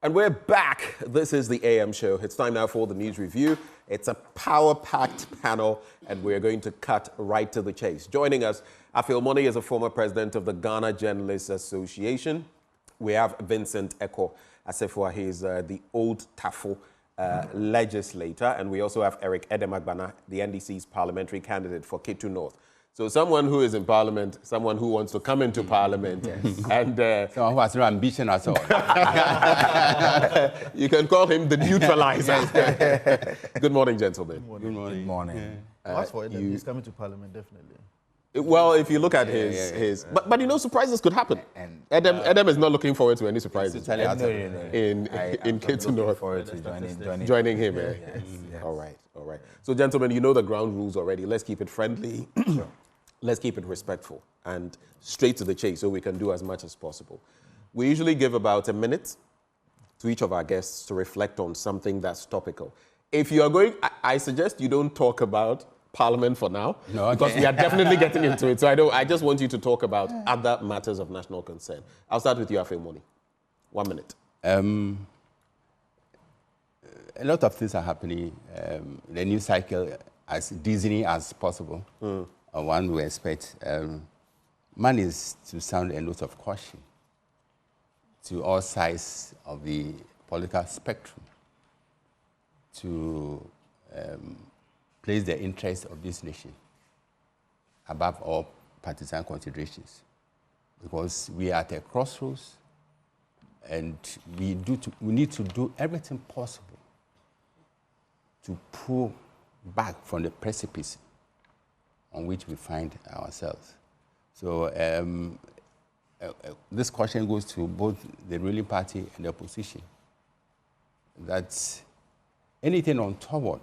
And we're back. This is the AM show. It's time now for the news review. It's a power-packed panel, and we're going to cut right to the chase. Joining us, Afil Money is a former president of the Ghana Journalists Association. We have Vincent Eko Asefua. He's the old TAFO legislator. And we also have Edem Agbana, the NDC's parliamentary candidate for Ketu North. So someone who is in parliament, someone who wants to come into parliament, and someone who has no ambition at all. You can call him the neutralizer. Good morning, gentlemen. Good morning. Good morning. As for Edem, he's coming to parliament, definitely. Well, if you look at his but you know, surprises could happen. And Edem is not looking forward to any surprises in Ketu North. Forward to joining him. Yes. All right. So, gentlemen, you know the ground rules already. Let's keep it friendly. Sure. Let's keep it respectful and straight to the chase so we can do as much as possible. We usually give about a minute to each of our guests to reflect on something that's topical. If you are going, I suggest you don't talk about Parliament for now, because we are definitely getting into it. So I just want you to talk about other matters of national concern. I'll start with you, Afil Money. 1 minute. A lot of things are happening. The news cycle, as dizzying as possible, one will expect. Man is to sound a note of caution to all sides of the political spectrum to place the interests of this nation above all partisan considerations, because we are at a crossroads, and we need to do everything possible to pull back from the precipice on which we find ourselves. So this question goes to both the ruling party and the opposition, that anything untoward,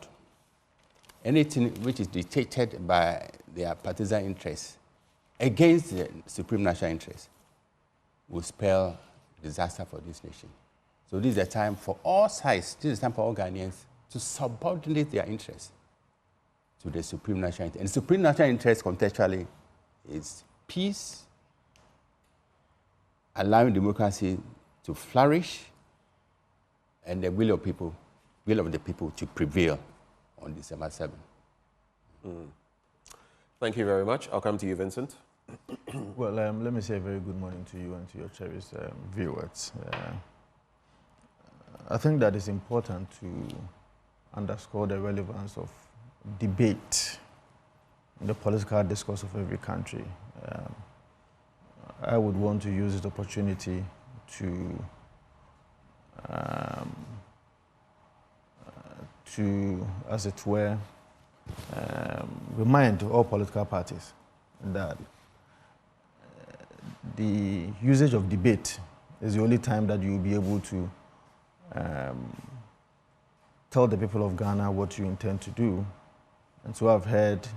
anything which is dictated by their partisan interests against the supreme national interest will spell disaster for this nation. So this is a time for all sides, this is a time for all Ghanaians to subordinate their interests to the supreme national interest. And the supreme national interest contextually is peace, allowing democracy to flourish, and the will of the people to prevail on December 7th. Thank you very much. I'll come to you, Vincent. Well, let me say a very good morning to you and to your cherished viewers. I think that it's important to underscore the relevance of debate in the political discourse of every country. I would want to use this opportunity to as it were, remind all political parties that the usage of debate is the only time that you will be able to tell the people of Ghana what you intend to do. And so I've heard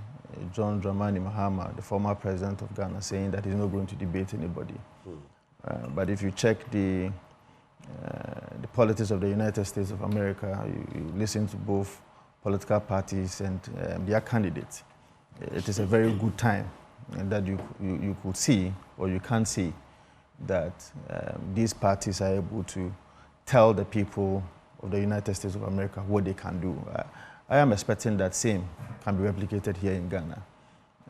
John Dramani Mahama, the former president of Ghana, saying that he's not going to debate anybody. But if you check the politics of the United States of America, you listen to both political parties and their candidates, it is a very good time that you could see, or you can see, that these parties are able to tell the people of the United States of America what they can do. I am expecting that same can be replicated here in Ghana.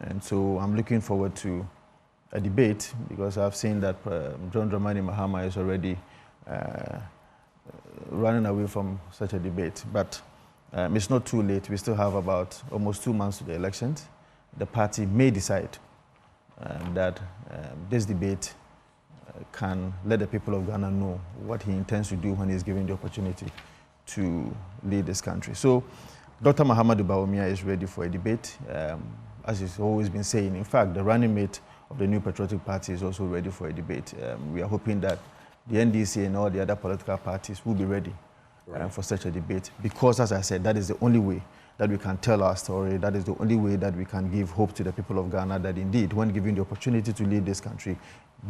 And so I'm looking forward to a debate, because I've seen that John Dramani Mahama is already running away from such a debate. But it's not too late. We still have about almost 2 months to the elections. The party may decide that this debate can let the people of Ghana know what he intends to do when he's given the opportunity to lead this country. So Dr. Mahamudu Bawumia is ready for a debate, as he's always been saying. In fact, the running mate of the New Patriotic Party is also ready for a debate. We are hoping that the NDC and all the other political parties will be ready for such a debate, because, as I said, that is the only way that we can tell our story. That is the only way that we can give hope to the people of Ghana that indeed, when given the opportunity to lead this country,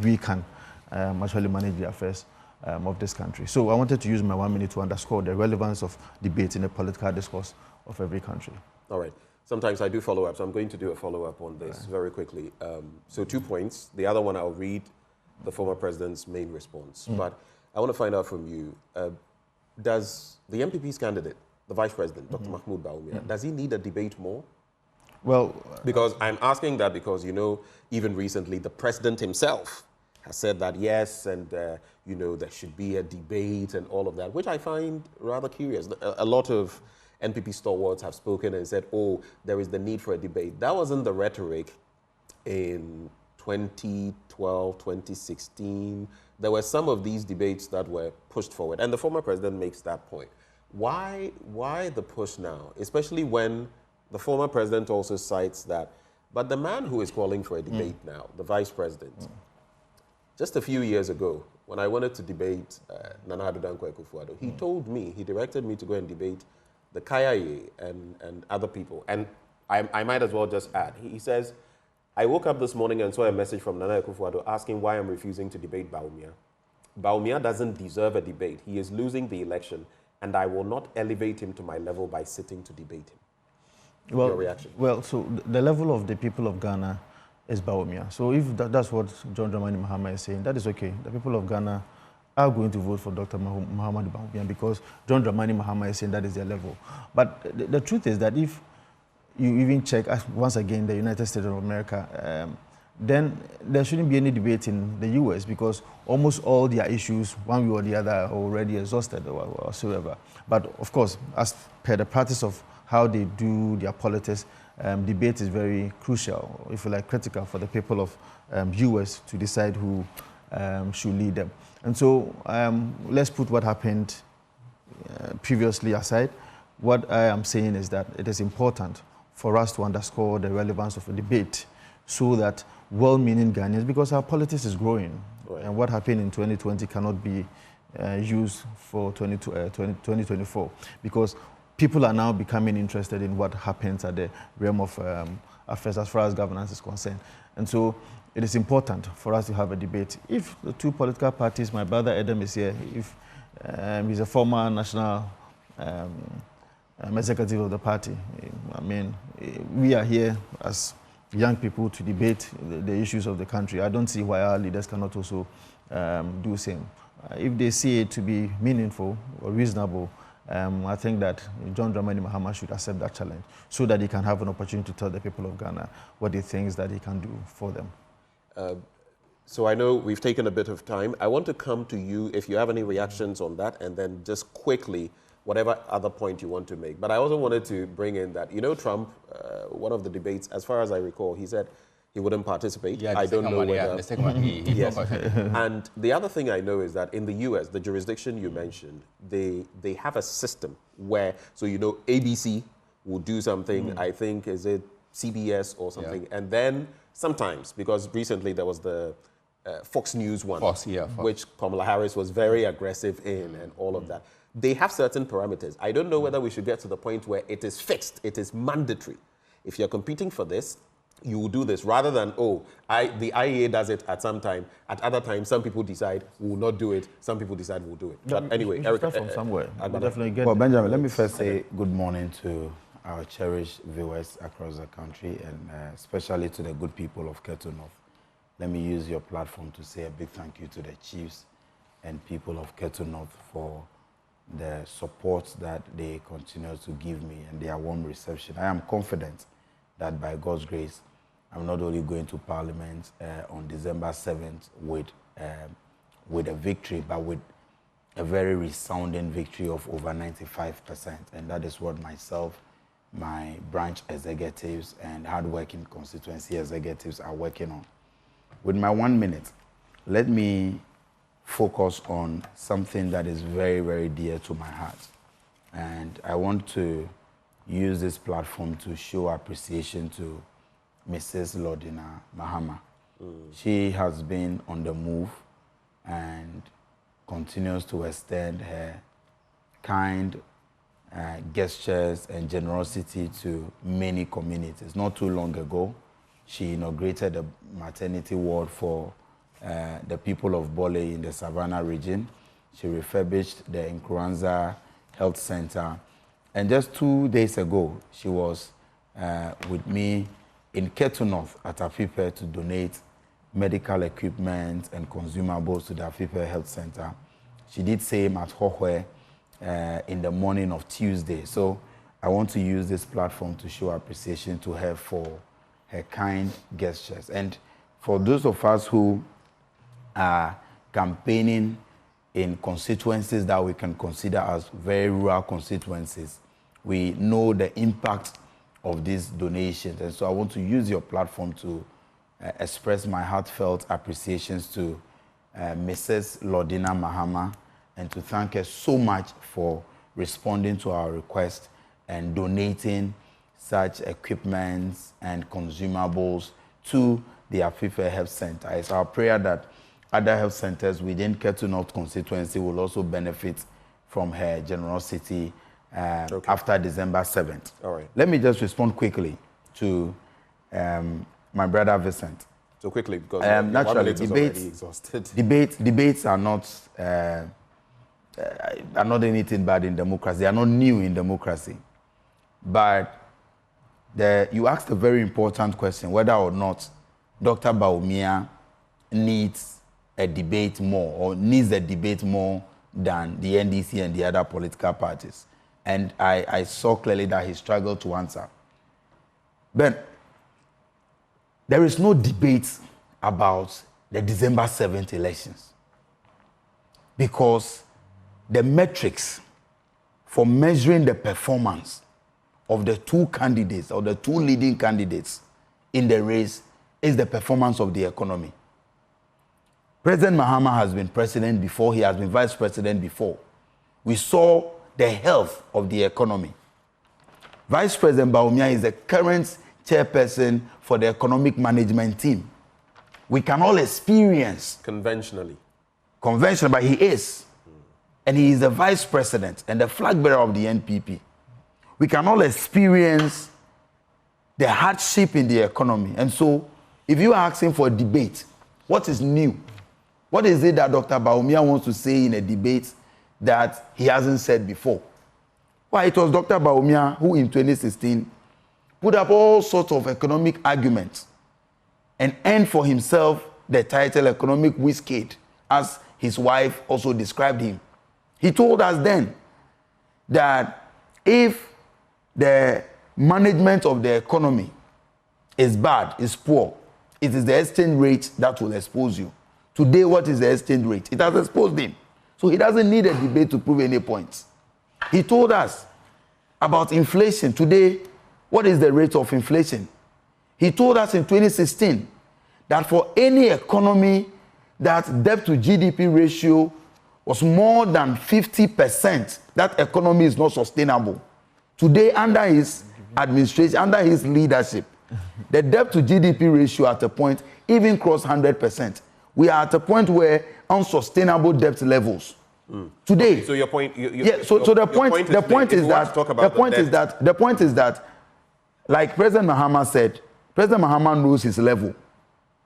we can actually manage the affairs of this country. So I wanted to use my 1 minute to underscore the relevance of debate in the political discourse of every country. All right. Sometimes I do follow up, so I'm going to do a follow-up on this very quickly. So 2 points. The other one, I'll read the former president's main response. But I want to find out from you, does the MPP's candidate, the Vice President, Dr. Mahmoud Bawumia, does he need a debate more? Well, because I'm asking that because, you know, even recently the President himself has said that yes, and, you know, there should be a debate and all of that, which I find rather curious. A lot of NPP stalwarts have spoken and said, oh, there is the need for a debate. That wasn't the rhetoric in 2012, 2016. There were some of these debates that were pushed forward, and the former president makes that point. Why the push now, especially when the former president also cites that, but the man who is calling for a debate now, the vice president, just a few years ago, when I wanted to debate Nana Addo Dankwa Akufo-Addo, he told me, he directed me to go and debate the Kayaye and other people. And I might as well just add, he says, I woke up this morning and saw a message from Nana Akufo-Addo asking why I'm refusing to debate Bawumia. Bawumia doesn't deserve a debate. He is losing the election, and I will not elevate him to my level by sitting to debate him. Well, your reaction? Well, so the level of the people of Ghana is Bawumia. So if that's what John Dramani Mahama is saying, that is okay. The people of Ghana are going to vote for Dr. Muhammadu Bawumia because John Dramani Mahama is saying that is their level. But the truth is that if you even check, once again, the United States of America, then there shouldn't be any debate in the US because almost all their issues, one way or the other, are already exhausted or whatsoever. But of course, as per the practice of how they do their politics, debate is very crucial, if you like, critical for the people of US to decide who should lead them. And so let's put what happened previously aside. What I am saying is that it is important for us to underscore the relevance of a debate so that well-meaning Ghanaians, because our politics is growing, right, and what happened in 2020 cannot be used for 2024, because people are now becoming interested in what happens at the realm of affairs as far as governance is concerned. And so it is important for us to have a debate. If the two political parties, my brother Edem is here, if he's a former national executive of the party, I mean, we are here as young people to debate the issues of the country. I don't see why our leaders cannot also do the same. If they see it to be meaningful or reasonable, I think that John Dramani Mahama should accept that challenge so that he can have an opportunity to tell the people of Ghana what he thinks that he can do for them. So I know we've taken a bit of time. I want to come to you if you have any reactions on that, and then just quickly, whatever other point you want to make. But I also wanted to bring in that, you know, Trump, one of the debates, as far as I recall, he said he wouldn't participate. Yeah, I don't know whether... Yeah, the second one, he yes. And the other thing I know is that in the US, the jurisdiction you mentioned, they have a system where, so you know, ABC will do something, I think, is it CBS or something, and then sometimes, because recently there was the Fox News one, Fox. Which Kamala Harris was very aggressive in and all of that. They have certain parameters. I don't know whether we should get to the point where it is fixed, it is mandatory. If you're competing for this, you will do this rather than, oh, the IEA does it at some time. At other times, some people decide we will not do it. Some people decide we'll do it. But anyway, Eric, start from somewhere. Definitely get well, Benjamin, let me first say good morning to our cherished viewers across the country, and especially to the good people of Ketu North. Let me use your platform to say a big thank you to the chiefs and people of Ketu North for the support that they continue to give me and their warm reception. I am confident that by God's grace, I'm not only going to Parliament on December 7th with a victory, but with a very resounding victory of over 95%. And that is what myself, my branch executives, and hardworking constituency executives are working on. With my 1 minute, let me focus on something that is very, very dear to my heart. And I want to use this platform to show appreciation to Mrs. Lordina Mahama. She has been on the move and continues to extend her kind gestures and generosity to many communities. Not too long ago, she inaugurated a maternity ward for the people of Bole in the Savannah region. She refurbished the Nkuranza Health Center. And just 2 days ago, she was with me in Ketu North at Afipe to donate medical equipment and consumables to the Afipe Health Center. she did same at Hohwe in the morning of Tuesday. So I want to use this platform to show appreciation to her for her kind gestures. And for those of us who are campaigning in constituencies that we can consider as very rural constituencies, we know the impact of these donations. And so I want to use your platform to express my heartfelt appreciations to Mrs. Lordina Mahama and to thank her so much for responding to our request and donating such equipment and consumables to the Afife Health Center. It's our prayer that other health centers within Ketu North constituency will also benefit from her generosity after December 7th. All right. Let me just respond quickly to my brother Vincent. So quickly, because naturally, debates are not anything bad in democracy. They are not new in democracy. But you asked a very important question, whether or not Dr. Bawumia needs a debate more or needs a debate more than the NDC and the other political parties. And I saw clearly that he struggled to answer. But there is no debate about the December 7th elections because the metrics for measuring the performance of the two candidates or the two leading candidates in the race is the performance of the economy. President Mahama has been president before, he has been vice president before. We saw the health of the economy. Vice President Bawumia is the current chairperson for the economic management team. We can all experience conventionally, but he is. And he is the vice president and the flag bearer of the NPP. We can all experience the hardship in the economy. And so, if you are asking for a debate, what is new? What is it that Dr. Bawumia wants to say in a debate that he hasn't said before? Why, it was Dr. Bawumia who in 2016 put up all sorts of economic arguments and earned for himself the title Economic Wizkid, as his wife also described him. He told us then that if the management of the economy is bad, is poor, it is the exchange rate that will expose you. Today, what is the exchange rate? It has exposed him. So he doesn't need a debate to prove any points. He told us about inflation. Today, what is the rate of inflation? He told us in 2016 that for any economy that debt to GDP ratio was more than 50%, that economy is not sustainable. Today, under his administration, under his leadership, the debt to GDP ratio at a point even crossed 100%. We are at a point where unsustainable debt levels. Today. So your point, the point is that, like President Mahama said, President Mahama knows his level.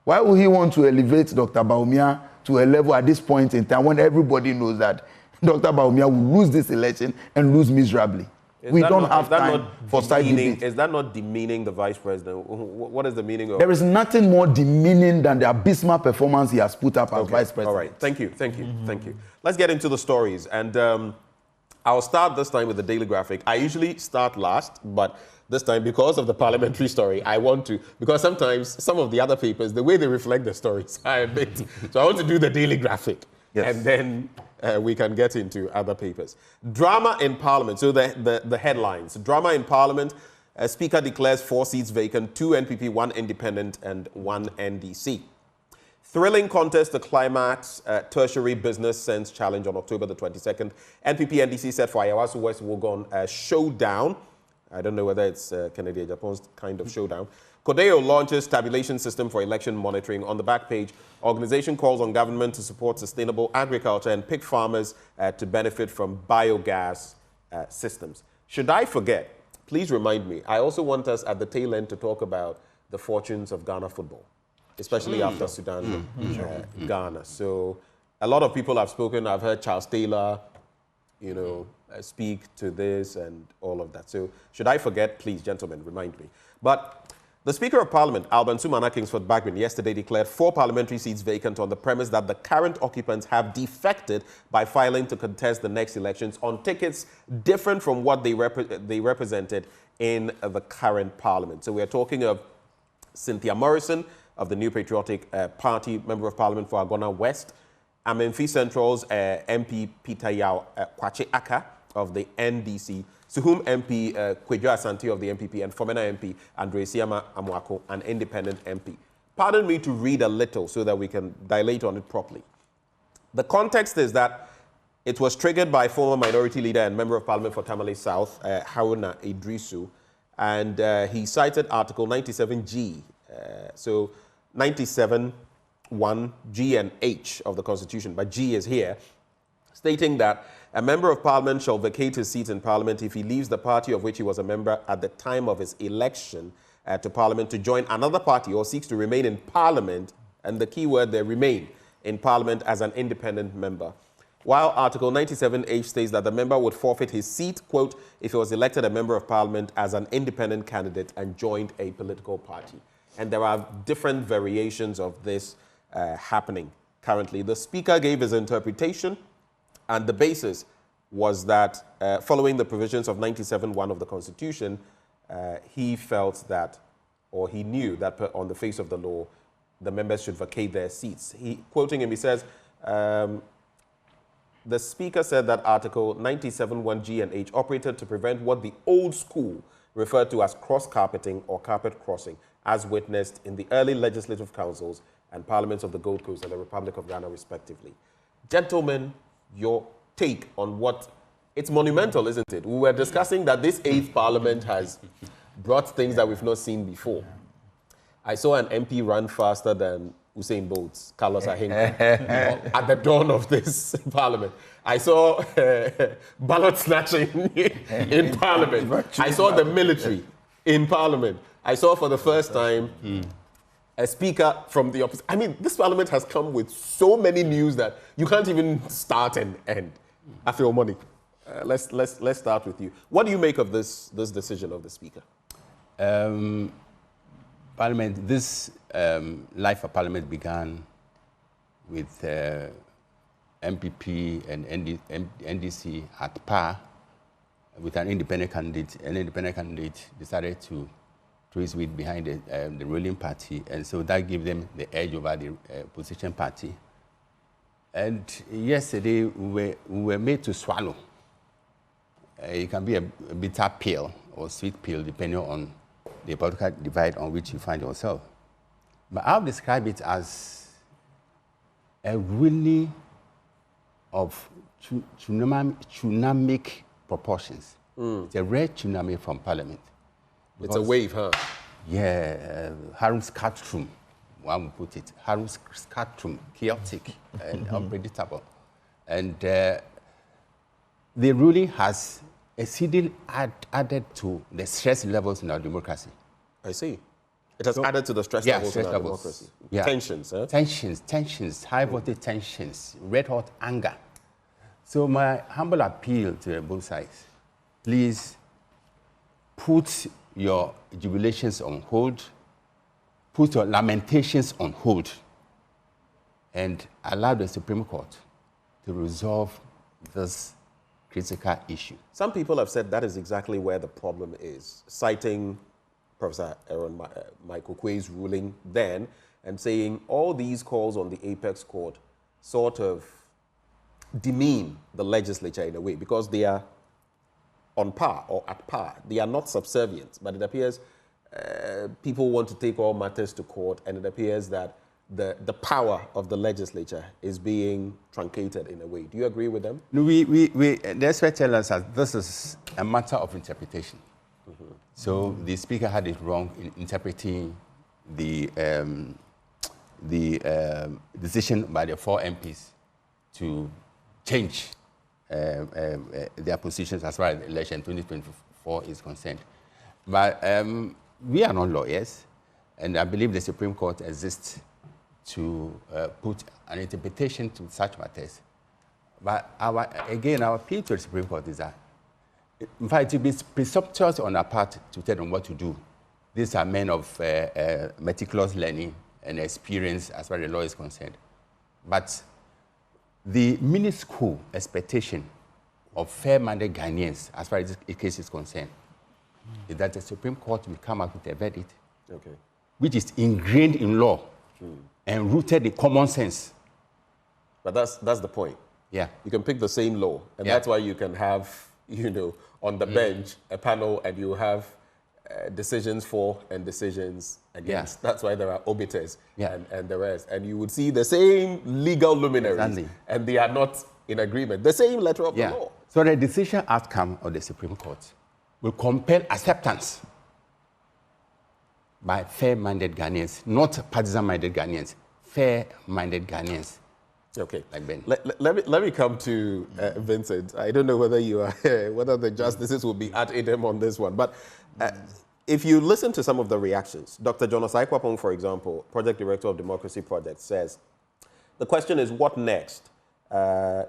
Why would he want to elevate Dr. Bawumia to a level at this point in time when everybody knows that Dr. Bawumia will lose this election and lose miserably? We don't have time for side debates. Is that not demeaning the vice president? What is the meaning of? There is nothing more demeaning than the abysmal performance he has put up as vice president. All right. Thank you. Let's get into the stories. And I'll start this time with the Daily Graphic. I usually start last, but this time, because of the parliamentary story, I want to, because sometimes some of the other papers, the way they reflect the stories, I admit. So I want to do the Daily Graphic. Yes. And then we can get into other papers. Drama in Parliament. So the headlines. Drama in Parliament. Speaker declares 4 seats vacant, 2 NPP, 1 independent, and 1 NDC. Thrilling contest, the climax. Tertiary business sense challenge on October the 22nd. NPP, NDC set for Ayawaso West Wugon showdown. I don't know whether it's Kennedy Japan's kind of showdown. Codeo launches tabulation system for election monitoring. On the back page, organization calls on government to support sustainable agriculture and pig farmers to benefit from biogas systems. Should I forget, please remind me, I also want us at the tail end to talk about the fortunes of Ghana football, especially after Sudan, Ghana. So a lot of people have spoken. I've heard Charles Taylor, speak to this and all of that. So should I forget, please, gentlemen, remind me. But The Speaker of Parliament, Alban Sumana Kingsford Bagbin, yesterday declared 4 parliamentary seats vacant on the premise that the current occupants have defected by filing to contest the next elections on tickets different from what they represented in the current Parliament. So we are talking of Cynthia Morrison of the New Patriotic Party, Member of Parliament for Agbana West, Amenfi Central's MP Peter Yao Kwache Aka of the NDC, Suhum MP Kwejo Asante of the MPP, and Fomena MP Andre Siama Amwako, an independent MP. Pardon me to read a little so that we can dilate on it properly. The context is that it was triggered by former Minority Leader and Member of Parliament for Tamale South, Haruna Idrisu, and he cited Article 97G, so 97(1) G and H of the Constitution, but G is here, stating that a Member of Parliament shall vacate his seat in Parliament if he leaves the party of which he was a member at the time of his election to Parliament to join another party or seeks to remain in Parliament, and the key word there, remain in Parliament as an independent member. While Article 97H states that the member would forfeit his seat, quote, if he was elected a Member of Parliament as an independent candidate and joined a political party. And there are different variations of this happening currently. The Speaker gave his interpretation, and the basis was that following the provisions of 97(1) of the Constitution, he felt that, or he knew that on the face of the law, the members should vacate their seats. Quoting him, he says, the Speaker said that Article 97(1) G and H operated to prevent what the old school referred to as cross-carpeting or carpet crossing, as witnessed in the early legislative councils and parliaments of the Gold Coast and the Republic of Ghana, respectively. Gentlemen, your take on what, it's monumental, isn't it? We were discussing that this 8th Parliament has brought things that we've not seen before. I saw an MP run faster than Usain Bolt's Carlos Ahenka at the dawn of this Parliament. I saw ballot snatching in Parliament. I saw the military in Parliament. I saw for the first time a speaker from the opposition. I mean, this Parliament has come with so many news that you can't even start and end. I feel money. Let's start with you. What do you make of this decision of the Speaker? Parliament, this life of Parliament began with MPP and NDC at par with an independent candidate. An independent candidate decided to throw his weight behind the ruling party, and so that gave them the edge over the opposition party. And yesterday, we were made to swallow. It can be a bitter pill or sweet pill, depending on the political divide on which you find yourself. But I'll describe it as a really of tsunamic proportions. It's a rare tsunami from Parliament. It's a wave, huh? Yeah, Harum Scatrum, one would put it. Harum Scatrum, chaotic and unpredictable. And the ruling has exceedingly added to the stress levels in our democracy. I see. It has added to the stress levels in our democracy. Yeah. Tensions, huh? Tensions, high voltage tensions, red hot anger. So my humble appeal to both sides, please put your jubilations on hold, put your lamentations on hold, and allow the Supreme Court to resolve this critical issue. Some people have said that is exactly where the problem is, citing Professor Aaron Michael Quay's ruling then and saying all these calls on the Apex Court sort of demean the legislature in a way because they are on par or at par. They are not subservient, but it appears people want to take all matters to court, and it appears that the power of the legislature is being truncated in a way. Do you agree with them? No, the expert tells us that this is a matter of interpretation. So the Speaker had it wrong in interpreting the decision by the 4 MPs to change their positions as far as the election 2024 is concerned. But we are not lawyers, and I believe the Supreme Court exists to put an interpretation to such matters. But our appeal to the Supreme Court is that, in fact, it would be presumptuous on our part to tell them what to do these are men of meticulous learning and experience as far as the law is concerned. But the minuscule expectation of fair-minded Ghanaians, as far as this case is concerned, is that the Supreme Court will come up with a verdict, which is ingrained in law and rooted in common sense. But that's the point. Yeah. You can pick the same law, and that's why you can have, on the bench, a panel, and you have decisions for and decisions against. Yeah. That's why there are obiters and the rest. And you would see the same legal luminaries, and they are not in agreement. The same letter of the law. So the decision outcome of the Supreme Court will compel acceptance by fair-minded Ghanaians, not partisan-minded Ghanaians, fair-minded Ghanaians. Okay. Like Ben. Let me come to Vincent. I don't know whether you are whether the justices will be at Edem on this one, but if you listen to some of the reactions, Dr. John Osai-Kwapong, for example, Project Director of Democracy Project, says the question is what next.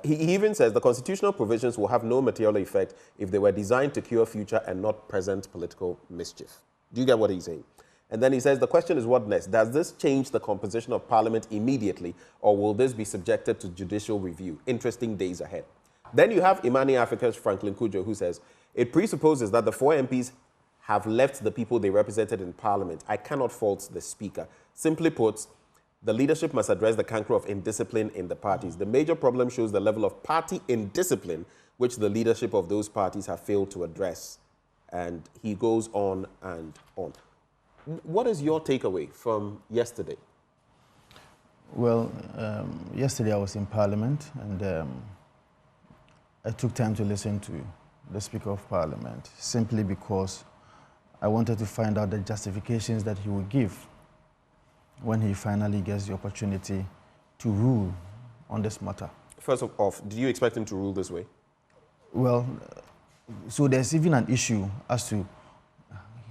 He even says the constitutional provisions will have no material effect if they were designed to cure future and not present political mischief. Do you get what he's saying? And then he says the question is what next? Does this change the composition of Parliament immediately, or will this be subjected to judicial review? Interesting days ahead. Then you have Imani Africa's Franklin Kujo, who says it presupposes that the 4 MPs have left the people they represented in Parliament. I cannot fault the Speaker. Simply put, the leadership must address the canker of indiscipline in the parties. The major problem shows the level of party indiscipline which the leadership of those parties have failed to address. And he goes on and on. What is your takeaway from yesterday? Well, yesterday I was in Parliament, and I took time to listen to the Speaker of Parliament simply because I wanted to find out the justifications that he would give when he finally gets the opportunity to rule on this matter. First off, do you expect him to rule this way? Well, so there's even an issue as to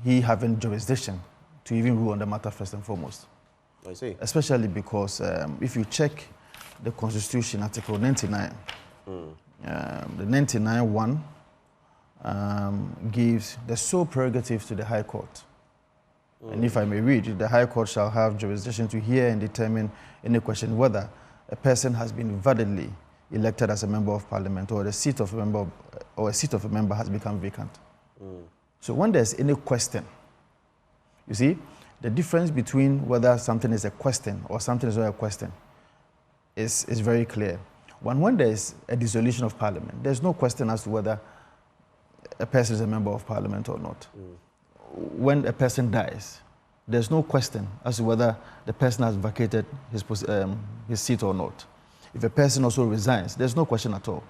he having jurisdiction to even rule on the matter first and foremost. I see. Especially because if you check the Constitution, Article 99, the 99(1) gives the sole prerogative to the High Court. And if I may read, the High Court shall have jurisdiction to hear and determine any question whether a person has been validly elected as a member of Parliament or a seat of a member has become vacant. So when there's any question, you see, the difference between whether something is a question or something is not a question is very clear. When there is a dissolution of Parliament, there's no question as to whether a person is a member of Parliament or not. When a person dies, there's no question as to whether the person has vacated his seat or not. If a person also resigns, there's no question at all.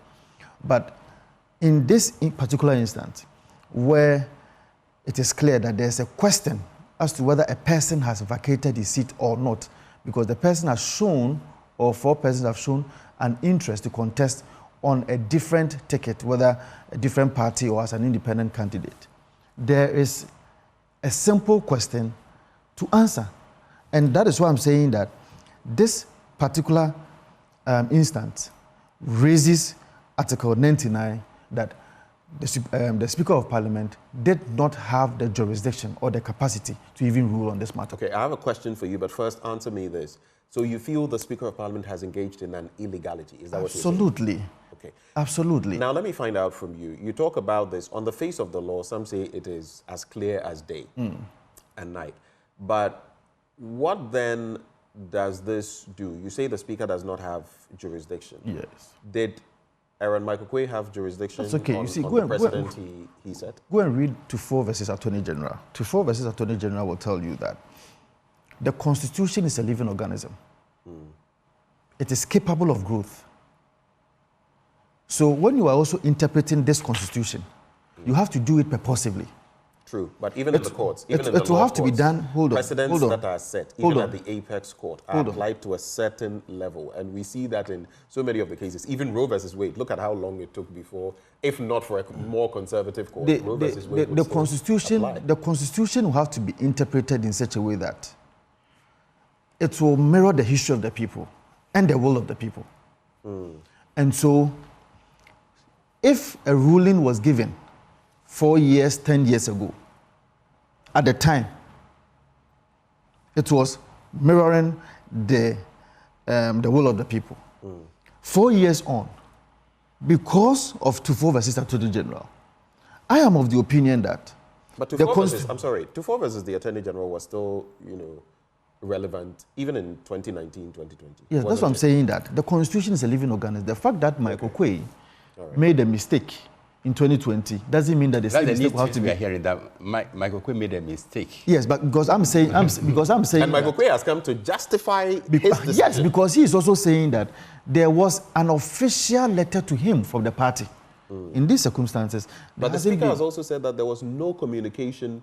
But in this particular instance, where it is clear that there's a question as to whether a person has vacated his seat or not, because the person has shown, or 4 persons have shown, an interest to contest on a different ticket, whether a different party or as an independent candidate. There is a simple question to answer. And that is why I'm saying that this particular instance raises Article 99 that the Speaker of Parliament did not have the jurisdiction or the capacity to even rule on this matter. Okay, I have a question for you, but first answer me this. So you feel the Speaker of Parliament has engaged in an illegality? Is that what you're saying? Absolutely. Okay. Absolutely. Now let me find out from you. You talk about this on the face of the law. Some say it is as clear as day and night. But what then does this do? You say the Speaker does not have jurisdiction. Yes. Did Aaron Michael Quay have jurisdiction That's okay. on, you see, on the president he said? Go and read Tufo versus Attorney General. Tufo versus Attorney General will tell you that the Constitution is a living organism. It is capable of growth. So when you are also interpreting this Constitution, you have to do it purposively. True, but even in the courts, even in the it will have to be done. Hold on. Precedents that are set, even at the apex court, are applied to a certain level, and we see that in so many of the cases. Even Roe versus Wade. Look at how long it took before, if not for a more conservative court, Roe versus Wade. The Constitution will have to be interpreted in such a way that it will mirror the history of the people and the will of the people. And so, if a ruling was given 4 years, 10 years ago, at the time It was mirroring the will of the people. 4 years on, because of Tufo versus Attorney General, I am of the opinion that. But Tufo versus the Attorney General was still, relevant even in 2019, 2020. Yes, that's what I'm saying, that the Constitution is a living organism. The fact that Michael Quay made a mistake in 2020 doesn't mean that the same mistake will have to be. We are hearing that Michael Quay made a mistake. Yes, but because I'm saying, and Michael Quay has come to justify his decision. Yes, because he is also saying that there was an official letter to him from the party. In these circumstances, but the Speaker has also said that there was no communication,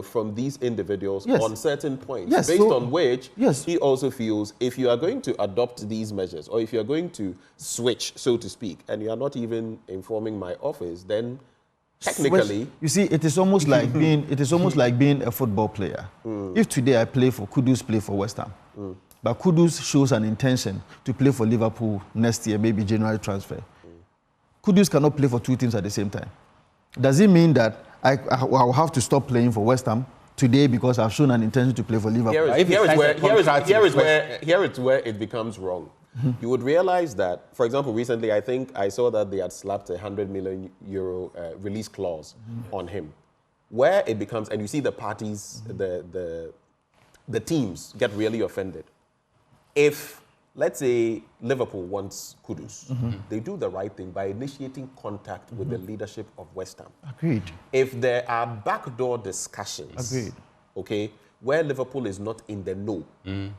from these individuals on certain points, based on which he also feels if you are going to adopt these measures, or if you are going to switch, so to speak, and you are not even informing my office, then technically, you see, it is almost like being a football player. If today I play for Kudus, play for West Ham, but Kudus shows an intention to play for Liverpool next year, maybe January transfer. Kudus cannot play for two teams at the same time. Does it mean that I will have to stop playing for West Ham today because I've shown an intention to play for Liverpool? Here is where it becomes wrong. You would realize that, for example, recently I think I saw that they had slapped a €100 million release clause on him. Where it becomes, and you see the parties, the teams get really offended. If, let's say, Liverpool wants Kudus, they do the right thing by initiating contact with the leadership of West Ham. Agreed. If there are backdoor discussions, agreed, okay, where Liverpool is not in the know,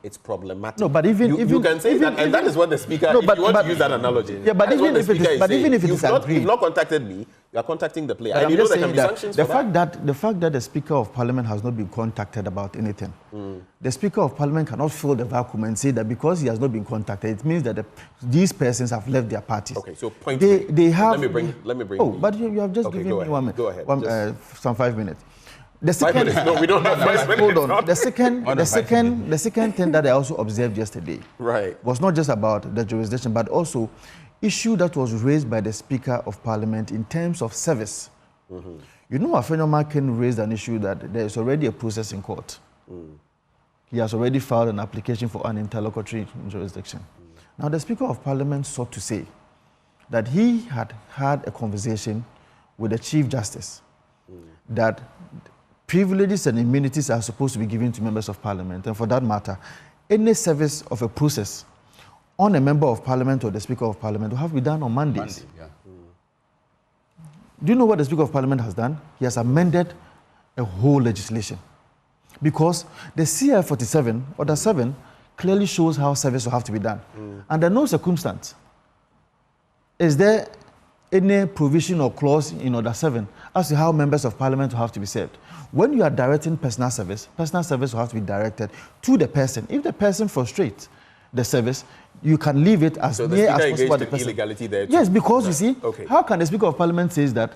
it's problematic. No, but you can say that, and that is what the Speaker, if you want to use that analogy. Yeah, but even if it is agreed, you've not contacted me, you are contacting the player. And you know there can be sanctions the fact that the Speaker of Parliament has not been contacted about anything, the Speaker of Parliament cannot fill the vacuum and say that because he has not been contacted, it means that these persons have left their parties. Okay, so they have. Let me bring. Oh, but you have just given me 1 minute. Go ahead. Some 5 minutes. The second, 5 minutes. No, we don't have 5 minutes. Hold on. The second thing that I also observed yesterday was not just about the jurisdiction, but also issue that was raised by the Speaker of Parliament in terms of service. You know, Afenyo Makin raised an issue that there is already a process in court. He has already filed an application for an interlocutory jurisdiction. Now, the Speaker of Parliament sought to say that he had had a conversation with the Chief Justice that privileges and immunities are supposed to be given to members of Parliament, and for that matter, any service of a process on a member of Parliament or the Speaker of Parliament will have to be done on Mondays. Do you know what the Speaker of Parliament has done? He has amended a whole legislation. Because the CI 47, Order 7, clearly shows how service will have to be done. Under no circumstance is there any provision or clause in Order 7 as to how members of Parliament will have to be served. When you are directing personal service will have to be directed to the person. If the person frustrates the service, you can leave it as near as possible to the person. Illegality there too. Yes, because you see, how can the Speaker of Parliament say that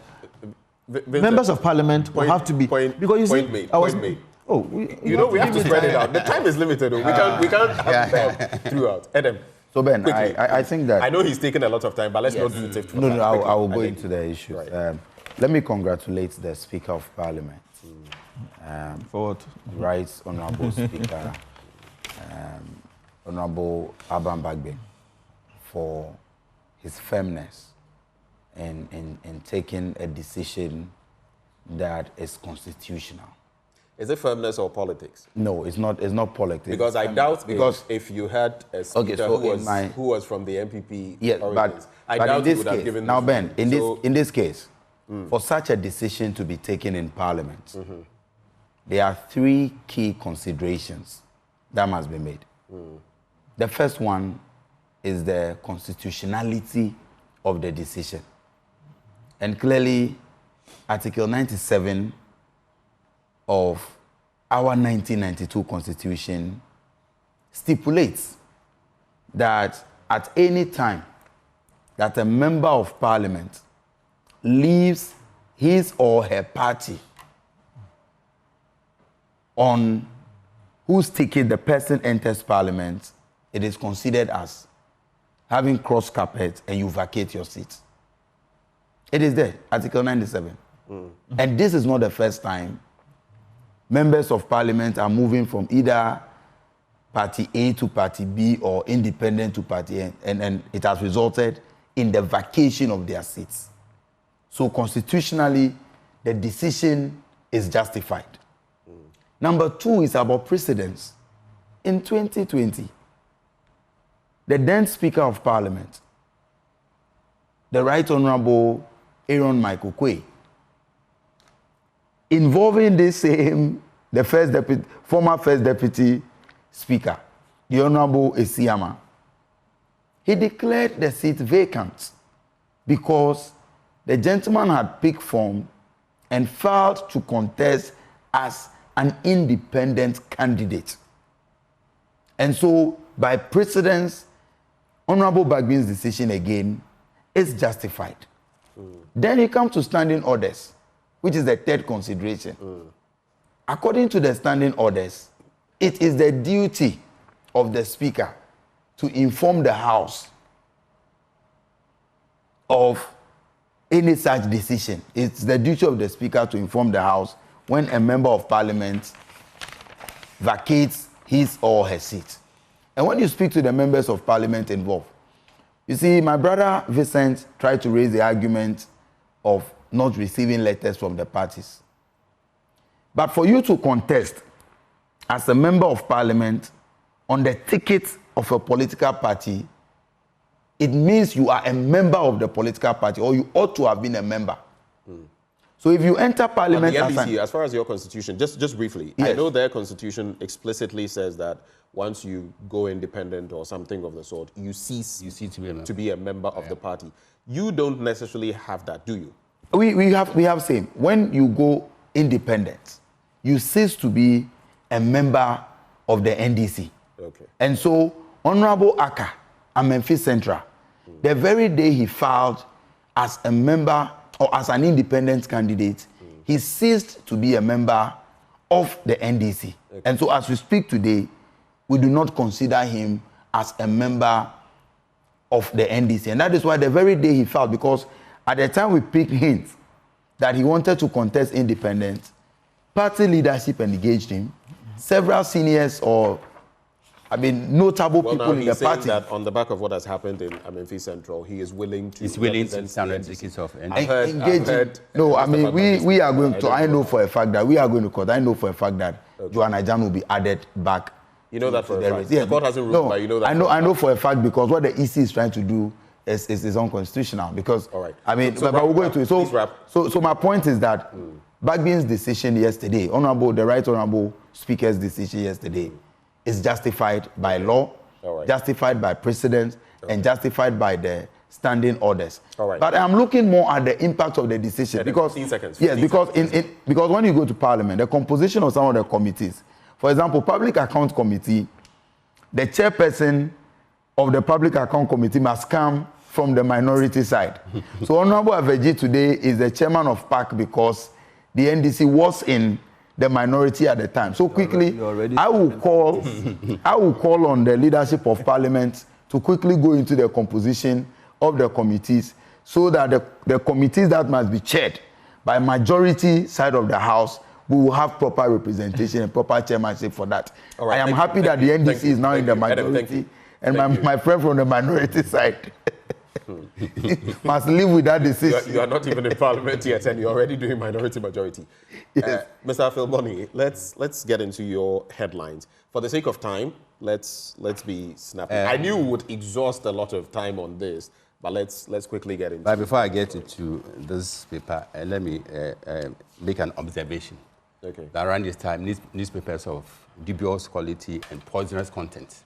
members of Parliament will have to be... because you see, Oh, we have to spread it out. The time is limited. We can't have throughout. Edem. So Ben, I think that... I know he's taken a lot of time, but let's not do it. No, I will go into the issues. Right. Let me congratulate the Speaker of Parliament. For what? Right Honourable Speaker, Honourable Edem Agbana, for his firmness in taking a decision that is constitutional. Is it firmness or politics? No, it's not politics. Because I doubt if you had a speaker who was from the MPP origins, I doubt he would have given now, Ben, in this case, for such a decision to be taken in Parliament, there are three key considerations that must be made. The first one is the constitutionality of the decision. And clearly, Article 97 of our 1992 Constitution stipulates that at any time that a member of Parliament leaves his or her party on whose ticket the person enters Parliament, it is considered as having crossed carpet and you vacate your seat. It is there, Article 97. And this is not the first time members of parliament are moving from either party A to party B or independent to party A, and it has resulted in the vacation of their seats. So constitutionally, the decision is justified. Number two is about precedence. In 2020, the then Speaker of Parliament, the Right Honorable Aaron Michael Quay, involving this same, former First Deputy Speaker, the Honorable Esiama, he declared the seat vacant because the gentleman had picked form and filed to contest as an independent candidate. And so, by precedence, Honorable Bagbin's decision again is justified. Then you come to standing orders, which is the third consideration. According to the standing orders, it is the duty of the Speaker to inform the House of any such decision. It's the duty of the Speaker to inform the House when a member of Parliament vacates his or her seat. And when you speak to the members of Parliament involved, you see, my brother Vincent tried to raise the argument of not receiving letters from the parties. But for you to contest as a member of Parliament on the ticket of a political party, it means you are a member of the political party, or you ought to have been a member. So if you enter Parliament... But the NDC, as far as your constitution, just briefly, yes. I know their constitution explicitly says that once you go independent or something of the sort, you cease to be a member of the party. You don't necessarily have that, do you? We have same. When you go independent, you cease to be a member of the NDC. Okay. And so, Honorable Aka, Amenfi Central, the very day he filed as a member or as an independent candidate, he ceased to be a member of the NDC. Okay. And so, as we speak today, we do not consider him as a member of the NDC. And that is why the very day he filed, because at the time we picked hints that he wanted to contest independence, party leadership engaged him. Several seniors notable people in the party. That on the back of what has happened in Amenfi Central, he is willing to... He's willing to stand on the ticket of... we are going to... I know for a fact that we are going to court. I know for a fact that Joanna Jan will be added back. You know that for a fact? Yes. The court hasn't ruled, but you know that I know for a fact, because what the EC is trying to do is unconstitutional. Because, all right. but we're going to... So my point is that Bagbin's decision yesterday, the Right Honorable Speaker's decision yesterday, is justified by law, justified by precedent, and justified by the standing orders. But I'm looking more at the impact of the decision. Because 15 seconds. Yes, because when you go to Parliament, the composition of some of the committees, for example, Public Account Committee, the chairperson of the Public Account Committee must come from the minority side. So Honorable Aveji today is the chairman of PAC because the NDC was in the minority at the time. So quickly, I will call on the leadership of Parliament to quickly go into the composition of the committees so that the committees that must be chaired by majority side of the House, we will have proper representation and proper chairmanship for that. I am happy that the NDC is now in the majority, and my friend from the minority side must live with that decision. You are not even in Parliament yet, and you're already doing majority. Yes. Mr. Philboni, let's get into your headlines. For the sake of time, let's be snappy. I knew we would exhaust a lot of time on this, but let's quickly get into it. But before I get into this paper, let me make an observation. Okay. That around this time, newspapers of dubious quality and poisonous content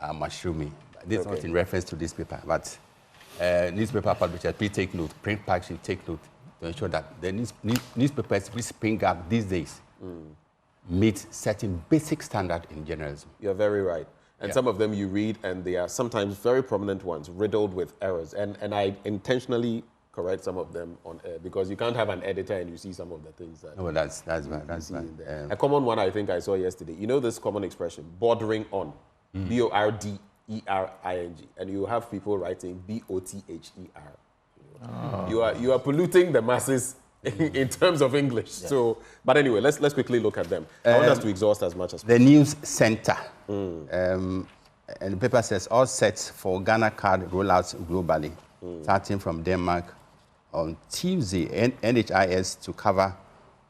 are mushrooming. This is not in reference to this paper, but newspaper publishers, please take note, print packaging, take note to ensure that the newspapers which spring up these days meet certain basic standard in journalism. You're very right. And some of them you read, and they are sometimes very prominent ones, riddled with errors. And I intentionally correct some of them on air, because you can't have an editor and you see some of the things that... No, that's right. A common one I think I saw yesterday. You know this common expression, bordering on, BORDERING, and you have people writing BOTHER. You are polluting the masses in terms of English. Yes. So, but anyway, let's quickly look at them. I want us to exhaust as much as possible. The news center. And the paper says all set for Ghana card rollouts globally, starting from Denmark on Tuesday. NHIS to cover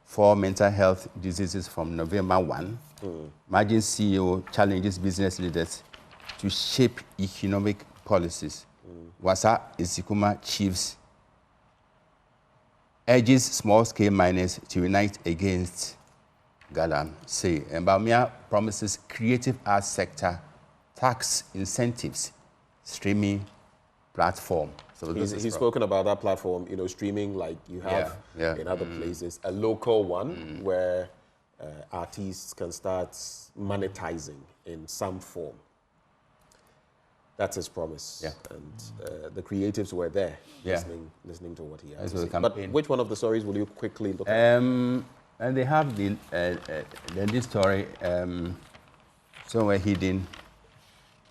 4 mental health diseases from November 1. Margin CEO challenges business leaders to shape economic policies. Wasa Isikuma chiefs urges small-scale miners to unite against Galamsey. And Bawumia promises creative arts sector tax incentives, streaming platform. So he's spoken about that platform, you know, streaming like you have in other places, a local one where artists can start monetizing in some form. That's his promise. Yeah. And the creatives were there listening to what he had to say. But which one of the stories will you quickly look at? And they have this story somewhere hidden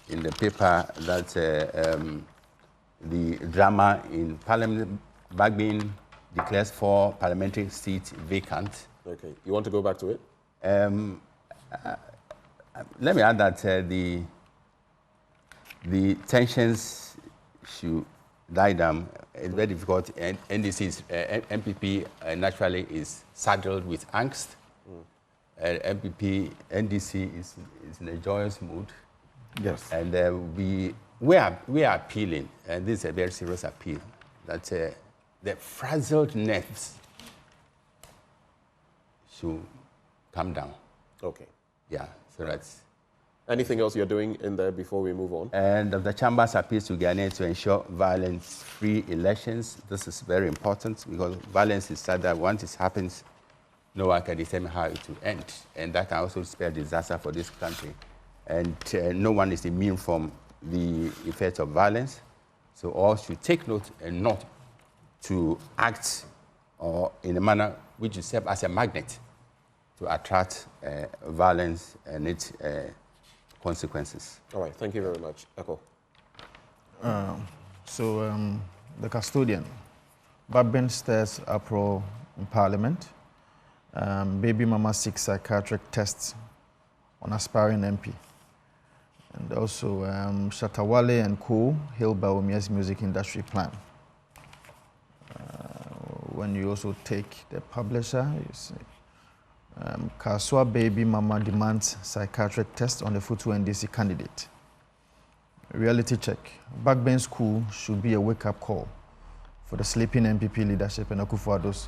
in the paper that the drama in Parliament, Bagbin declares 4 parliamentary seats vacant. Okay. You want to go back to it? Let me add that the tensions should die down. It's very difficult. And NDC's MPP naturally is saddled with angst. NDC is in a joyous mood. Yes. And we are appealing, and this is a very serious appeal, that the frazzled nerves should come down. Okay. Yeah, so that's... Anything else you're doing in there before we move on? And the Chamber's appeals to Ghanaians to ensure violence-free elections. This is very important because violence is such that once it happens, no one can determine how it will end. And that can also spell disaster for this country. And no one is immune from the effects of violence. So all should take note and not to act or in a manner which is serve as a magnet to attract violence and its consequences. All right, thank you very much. Echo. The custodian, Babin stirs uproar in Parliament. Baby mama seeks psychiatric tests on aspiring MP. And also, Shatawale and co. hail Bawumia's music industry plan. When you also take the publisher, you see, Kaswa baby mama demands psychiatric test on the Futu NDC candidate. Reality check. Backbench school should be a wake-up call for the sleeping MPP leadership and Akufo-Addo's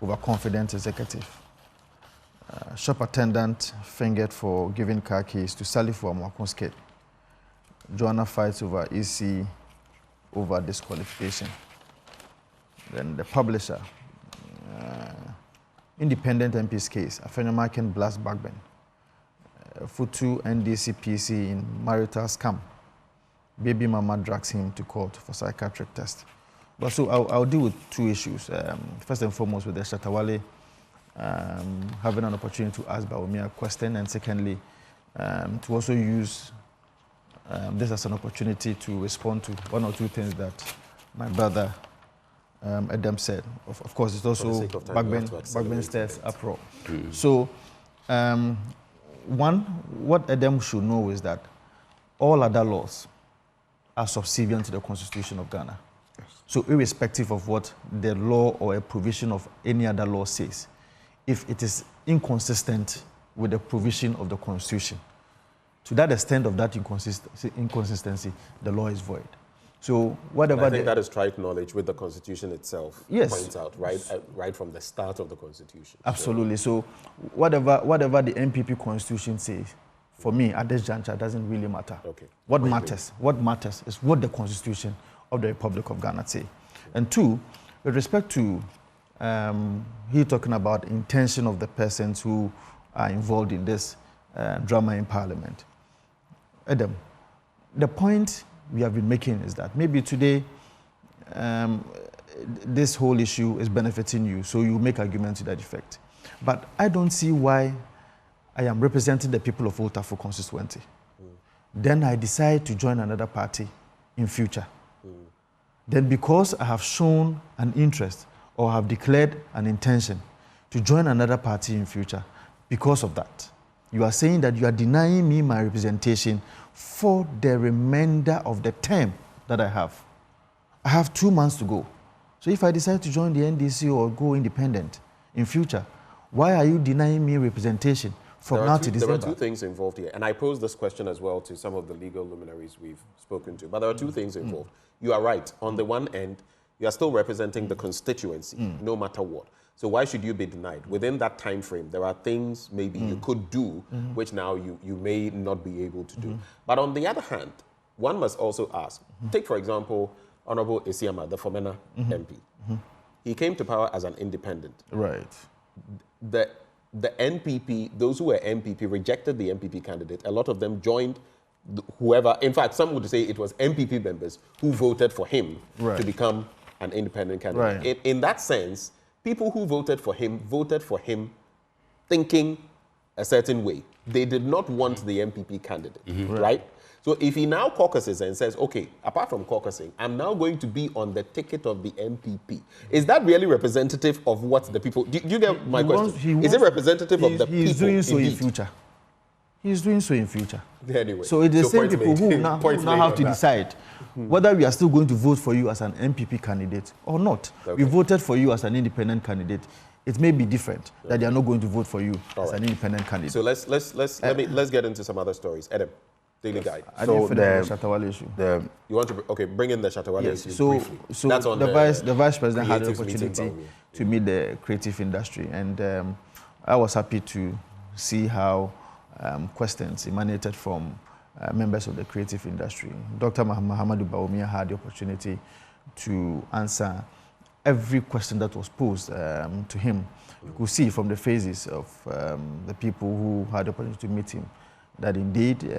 overconfident executive. Shop attendant fingered for giving car keys to Salifu Amwakonskate. Joanna fights over EC over disqualification. Then the publisher, independent MP's case, Afenema can blast Backben. Futu NDC PC in marital scam. Baby mama drags him to court for psychiatric test. But so I'll deal with 2 issues. First and foremost with the Shatawale having an opportunity to ask Bawumia a question, and secondly, to also use this as an opportunity to respond to 1 or 2 things that my brother Edem said. Of course, it's also Backben stirs uproar. So, one, what Edem should know is that all other laws are subservient to the Constitution of Ghana. Yes. So, irrespective of what the law or a provision of any other law says, if it is inconsistent with the provision of the Constitution, to that extent of that inconsistency, the law is void. So whatever. And I think that is trite knowledge with the Constitution itself. Yes. Points out right from the start of the Constitution. Absolutely. So whatever the MPP Constitution says, for me at this juncture doesn't really matter. Okay. What matters is what the Constitution of the Republic of Ghana say. And 2, with respect to he talking about intention of the persons who are involved in this drama in Parliament. Edem, the point we have been making is that maybe today this whole issue is benefiting you, so you make arguments to that effect. But I don't see why I am representing the people of Otafu constituency. Then I decide to join another party in future. Then because I have shown an interest or have declared an intention to join another party in future because of that. You are saying that you are denying me my representation for the remainder of the term that I have. I have 2 months to go. So if I decide to join the NDC or go independent in future, why are you denying me representation from now to December? There are two things involved here, and I pose this question as well to some of the legal luminaries we've spoken to, but there are two things involved. You are right. On the one end, you are still representing the constituency, no matter what. So why should you be denied? Within that time frame, there are things maybe you could do, which now you may not be able to do. But on the other hand, one must also ask, take for example, Honorable Isiama, the Fomena MP. He came to power as an independent. Right. The NPP, those who were NPP rejected the NPP candidate. A lot of them joined whoever, in fact, some would say it was NPP members who voted for him to become an independent candidate. Right. In that sense, people who voted for him thinking a certain way. They did not want the NPP candidate, right? So if he now caucuses and says, okay, apart from caucusing, I'm now going to be on the ticket of the NPP. Is that really representative of what the people... Do you get my question? Is it representative of the people? He's doing so in future. He's doing so in future. Anyway. So it's the same people who now have to decide whether we are still going to vote for you as an NPP candidate or not. We voted for you as an independent candidate. It may be different that they are not going to vote for you as an independent candidate. So let's get into some other stories. Edem, Daily Guide. I didn't finish the Shatawale issue. You want to bring in the Shatawale issue briefly. So that's on the vice president had the opportunity to meet the creative industry, and I was happy to see how questions emanated from members of the creative industry. Dr. Muhammadu Bawumia had the opportunity to answer every question that was posed to him. You could see from the faces of the people who had the opportunity to meet him that indeed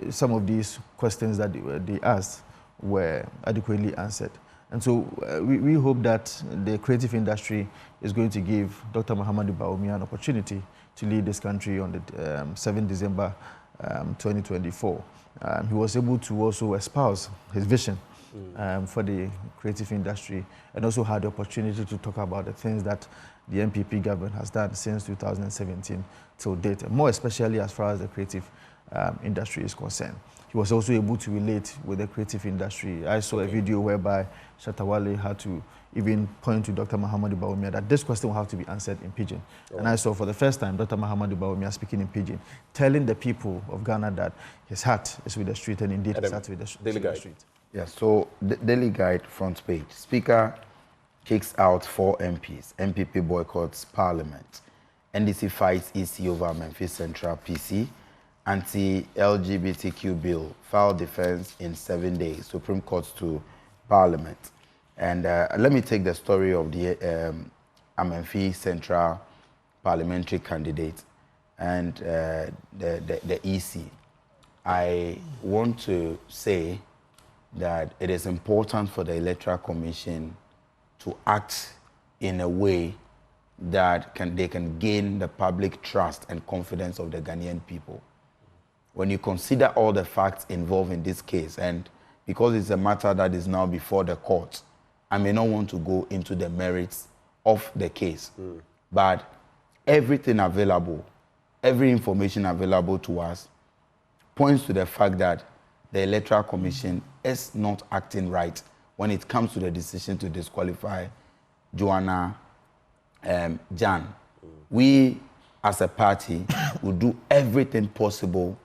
some of these questions that they asked were adequately answered. And so we hope that the creative industry is going to give Dr. Muhammadu Bawumia an opportunity to lead this country on the 7th December 2024. He was able to also espouse his vision for the creative industry, and also had the opportunity to talk about the things that the NPP government has done since 2017 till date, and more especially as far as the creative industry is concerned. He was also able to relate with the creative industry. I saw a video whereby Shatawale had to even point to Dr. Muhammadu Bawumia that this question will have to be answered in Pidgin. And I saw for the first time Dr. Muhammadu Bawumia speaking in Pidgin, telling the people of Ghana that his heart is with the street, and indeed his heart is with the street. Yeah, so the Daily Guide front page. Speaker kicks out 4 MPs. MPP boycotts Parliament. NDC fights EC over Memphis Central PC. Anti-LGBTQ bill. File defense in 7 days. Supreme Court to Parliament. And let me take the story of the Memphis Central Parliamentary candidate and the EC. I want to say that it is important for the Electoral Commission to act in a way that they can gain the public trust and confidence of the Ghanaian people. When you consider all the facts involved in this case, and because it's a matter that is now before the court, I may not want to go into the merits of the case, but everything available, every information available to us points to the fact that the Electoral Commission is not acting right when it comes to the decision to disqualify Joanna Jan. We, as a party, will do everything possible.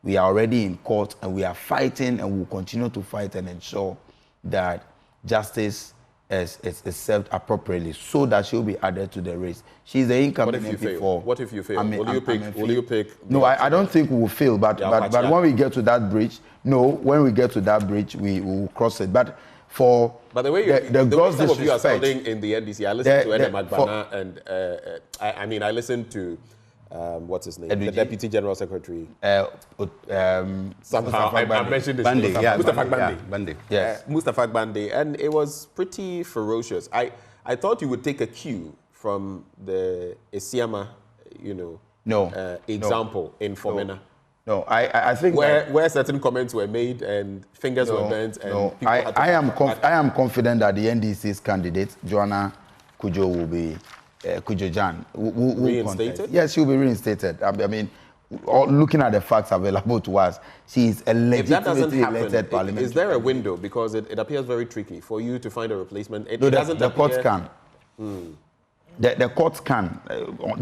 We are already in court, and we are fighting, and will continue to fight and ensure that justice is served appropriately, so that she'll be added to the race. She's the incoming MP for... What if you fail? Will you pick... No, I don't think we will fail, but when we get to that bridge, when we get to that bridge, we will cross it. But for the way some of you are sounding in the NDC, I listened to Edem Agbana, and I listened to what's his name? The Deputy General Secretary. Somehow I mentioned his name. Mustafa Bande. Yes. Mustafa Bande, and it was pretty ferocious. I thought you would take a cue from the Isiama, example in Fomena. No, I think where certain comments were made and fingers were bent and people had to I am confident that the NDC's candidate, Joanna Kujo, will be Kujo Jan, will reinstated? Contest. Yes, she will be reinstated. I mean, looking at the facts available to us, she is a legitimately elected parliamentary. Is there a window? Because it appears very tricky for you to find a replacement. It no, doesn't the courts can. The courts can,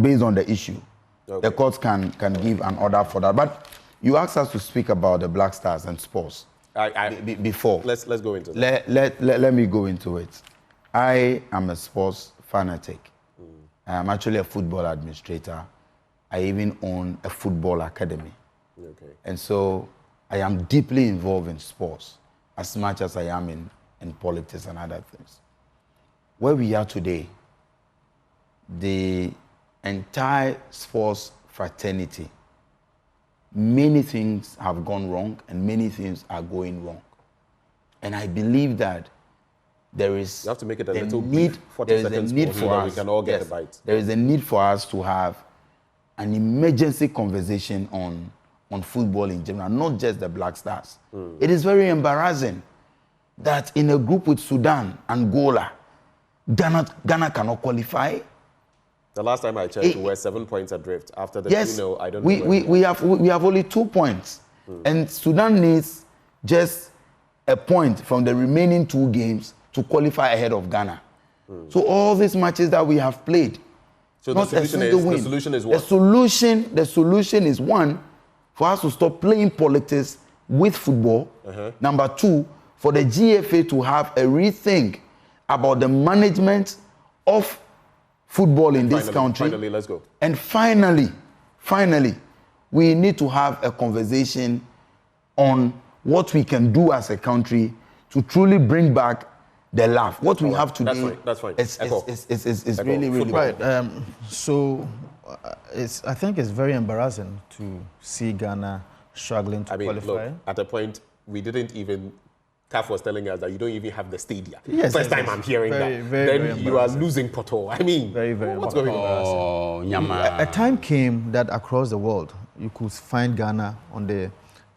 based on the issue. Okay. The courts can give an order for that. But you asked us to speak about the Black Stars and sports before. Let's go into that. Let me go into it. I am a sports fanatic. I am actually a football administrator. I even own a football academy. Okay. And so I am deeply involved in sports as much as I am in politics and other things. Where we are today, the entire sports fraternity, many things have gone wrong and many things are going wrong. And I believe that there is you have to make it a little need, there is a need for us, we can all get a bite. There is a need for us to have an emergency conversation on football in general, not just the Black Stars. It is very embarrassing that in a group with Sudan, Angola, Ghana cannot qualify. The last time I checked, we were 7 points adrift. After the 2-0, I don't know. We have only 2 points. And Sudan needs just a point from the remaining 2 games to qualify ahead of Ghana. So all these matches that we have played, so not the solution is what? The solution is, one, for us to stop playing politics with football. Number 2, for the GFA to have a rethink about the management of football in this country. Finally, let's go. And finally, we need to have a conversation on what we can do as a country to truly bring back the laugh. What we have today, that's fine. It's really, really right. I think it's very embarrassing to see Ghana struggling to qualify. Look, at a point, we didn't even. CAF was telling us that you don't even have the stadia. Yes, First time I'm hearing that. Then you are losing Poto. I mean, very, very what's going on? A time came that across the world, you could find Ghana on the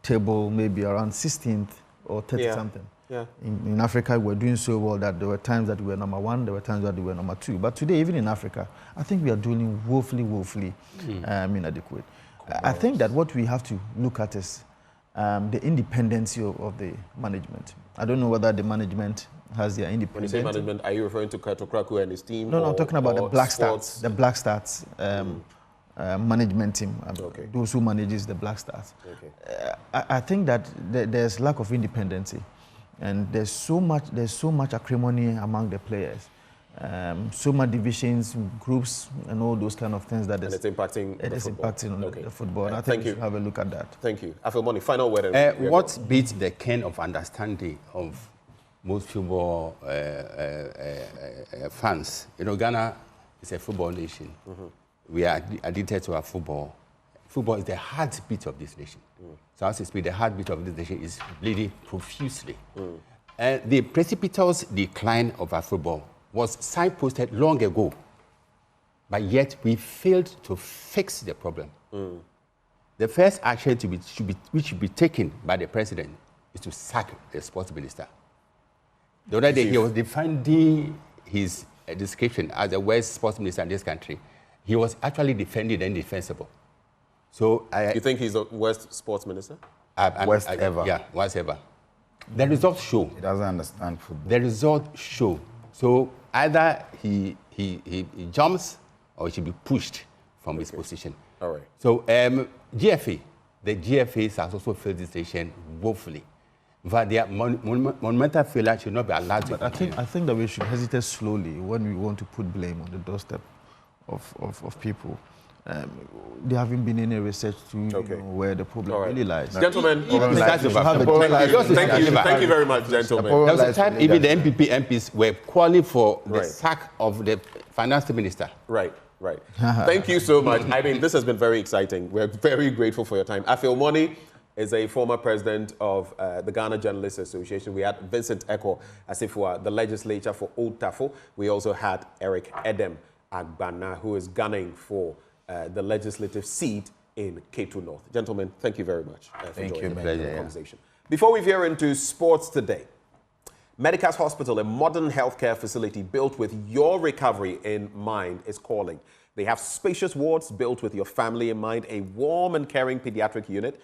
table maybe around 16th or 30 something. Yeah. In Africa, we were doing so well that there were times that we were number 1, there were times that we were number 2. But today, even in Africa, I think we are doing woefully inadequate. I think that what we have to look at is the independence of the management. I don't know whether the management has their independence. When you say management, are you referring to Kato Kraku and his team? No, I'm talking about the Black Stars. The Black Stars management team. Those who manages the Black Stars. Okay. I think that there's lack of independency, and there's so much acrimony among the players. So much divisions, groups, and all those kind of things that it's impacting. The football. And I think we should have a look at that. Thank you. Afilmoni, final word. What beats the kern of understanding of most football fans? Ghana is a football nation. We are addicted to our football. Football is the heartbeat of this nation. So as to speak, the heartbeat of this nation is bleeding profusely. The precipitous decline of our football was signposted long ago, but yet we failed to fix the problem. The first action which should be taken by the president is to sack the sports minister. The other day, he was defending his description as the worst sports minister in this country. He was actually defending the indefensible. So you think he's the worst sports minister? Worst ever. Yeah, worst ever. The results show. He doesn't understand football. The results show. So either he jumps or he should be pushed from his position. All right. So the GFAs has also failed this nation woefully. But their monumental failure should not be allowed to continue. I think that we should hesitate slowly when we want to put blame on the doorstep of people. There haven't been any research to where the problem really lies. Gentlemen, thank you very much, gentlemen. There was a time even the MPP MPs were calling for the sack of the finance minister. Right. Thank you so much. I mean, this has been very exciting. We're very grateful for your time. Afilmoni is a former president of the Ghana Journalists Association. We had Vincent Eko Asifua, the legislature for Old Tafo. We also had Edem Agbana, who is gunning for the legislative seat in K2 North. Gentlemen, thank you very much for joining the conversation. Before we veer into sports today, Medicas Hospital, a modern healthcare facility built with your recovery in mind, is calling. They have spacious wards built with your family in mind, a warm and caring pediatric unit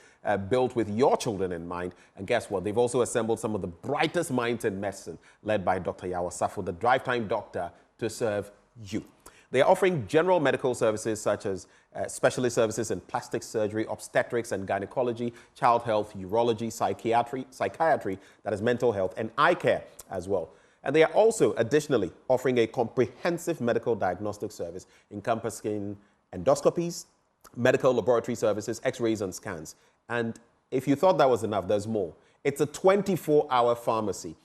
built with your children in mind. And guess what? They've also assembled some of the brightest minds in medicine, led by Dr. Yawasafo, the drive-time doctor, to serve you. They are offering general medical services such as specialist services in plastic surgery, obstetrics and gynecology, child health, urology, psychiatry, that is mental health, and eye care as well. And they are also additionally offering a comprehensive medical diagnostic service encompassing endoscopies, medical laboratory services, x-rays and scans. And if you thought that was enough, there's more. It's a 24-hour pharmacy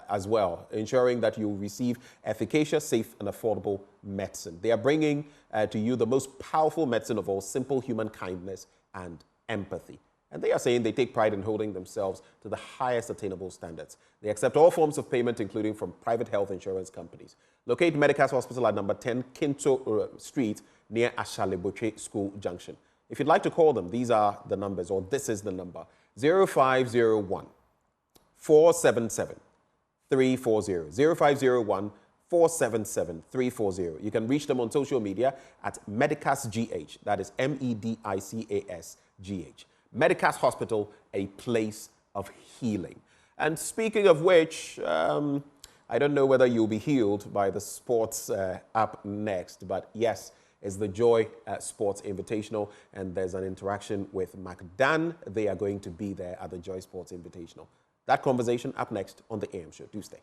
as well, ensuring that you receive efficacious, safe and affordable medicine. They are bringing to you the most powerful medicine of all, simple human kindness and empathy. And they are saying they take pride in holding themselves to the highest attainable standards. They accept all forms of payment, including from private health insurance companies. Locate Medicas Hospital at number 10 Kinto Street near Ashaleboche School Junction. If you'd like to call them, these are the numbers, or this is the number: 0501 477 340. 0501 477 340. You can reach them on social media at MedicasGH. That is MEDICASGH. Medicas Hospital, a place of healing. And speaking of which, I don't know whether you'll be healed by the sports up next, but yes, it's the Joy Sports Invitational, and there's an interaction with MacDan. They are going to be there at the Joy Sports Invitational. That conversation up next on the AM Show. Do stay.